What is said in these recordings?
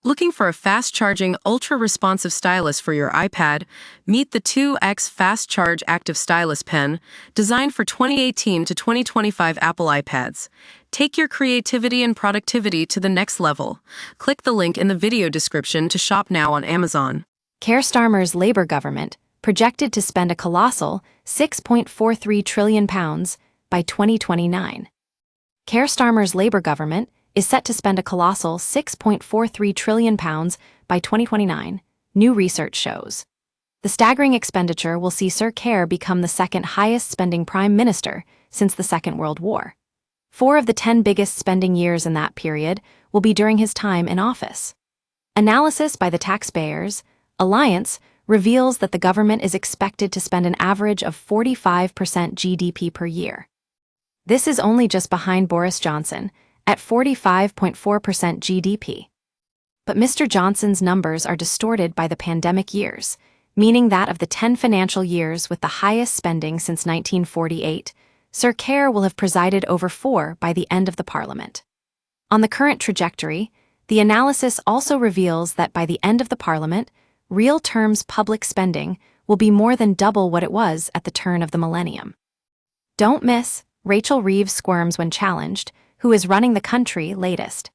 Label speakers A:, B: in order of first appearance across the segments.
A: Looking for a fast-charging, ultra-responsive stylus for your iPad? Meet the 2X Fast Charge Active Stylus Pen, designed for 2018 to 2025 Apple iPads. Take your creativity and productivity to the next level. Click the link in the video description to shop now on Amazon.
B: Keir Starmer's Labour government projected to spend a colossal £6.43 trillion by 2029. Keir Starmer's Labour government is set to spend a colossal £6.43 trillion by 2029, new research shows. The staggering expenditure will see Sir Keir become the second highest spending Prime Minister since the Second World War. 4 of the 10 biggest spending years in that period will be during his time in office. Analysis by the Taxpayers Alliance reveals that the government is expected to spend an average of 45% GDP per year. This is only just behind Boris Johnson, at 45.4% GDP. But Mr. Johnson's numbers are distorted by the pandemic years, meaning that of the 10 financial years with the highest spending since 1948, Sir Keir will have presided over 4 by the end of the Parliament. On the current trajectory, the analysis also reveals that by the end of the Parliament, real terms public spending will be more than double what it was at the turn of the millennium. Don't miss Rachel Reeves squirms when challenged, who is running the country latest.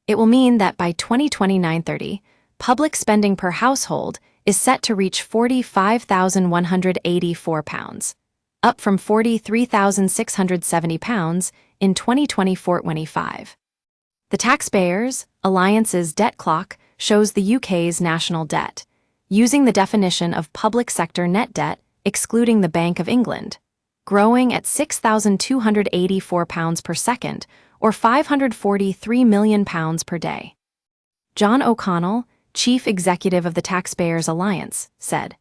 B: It will mean that by 2029-30, public spending per household is set to reach £45,184, up from £43,670 in 2024-25. The Taxpayers Alliance's debt clock shows the UK's national debt, using the definition of public sector net debt, excluding the Bank of England, growing at £6,284 per second, or £543 million per day. John O'Connell, chief executive of the Taxpayers Alliance, said,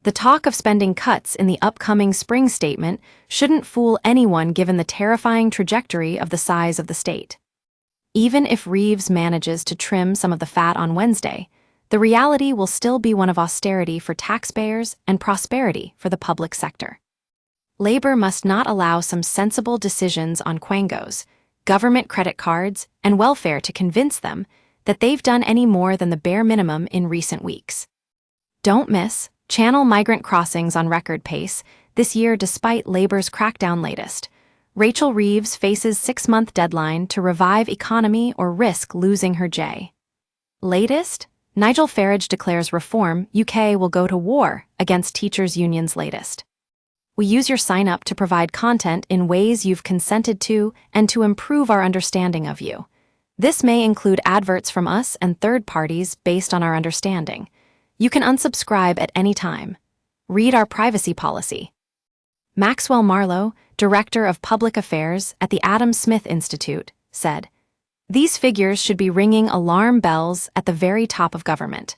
B: "The talk of spending cuts in the upcoming spring statement shouldn't fool anyone given the terrifying trajectory of the size of the state. Even if Reeves manages to trim some of the fat on Wednesday, the reality will still be one of austerity for taxpayers and prosperity for the public sector." Labour must not allow some sensible decisions on quangos, government credit cards, and welfare to convince them that they've done any more than the bare minimum in recent weeks. Don't miss Channel migrant crossings on record pace this year despite Labour's crackdown latest. Rachel Reeves faces 6-month deadline to revive economy or risk losing her J. Latest, Nigel Farage declares Reform UK will go to war against teachers' unions latest. We use your sign-up to provide content in ways you've consented to and to improve our understanding of you. This may include adverts from us and third parties based on our understanding. You can unsubscribe at any time. Read our privacy policy. Maxwell Marlowe, Director of Public Affairs at the Adam Smith Institute, said, "These figures should be ringing alarm bells at the very top of government.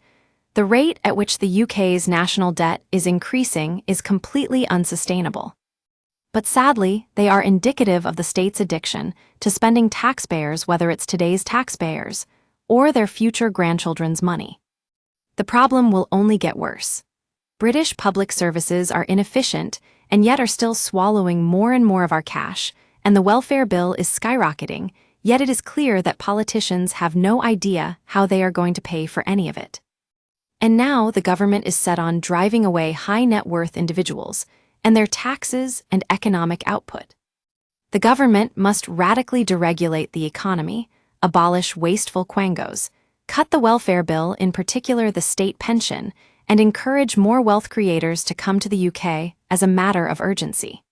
B: The rate at which the UK's national debt is increasing is completely unsustainable. But sadly, they are indicative of the state's addiction to spending taxpayers, whether it's today's taxpayers or their future grandchildren's money. The problem will only get worse. British public services are inefficient and yet are still swallowing more and more of our cash, and the welfare bill is skyrocketing, yet it is clear that politicians have no idea how they are going to pay for any of it. And now the government is set on driving away high-net-worth individuals and their taxes and economic output. The government must radically deregulate the economy, abolish wasteful quangos, cut the welfare bill, in particular the state pension, and encourage more wealth creators to come to the UK as a matter of urgency.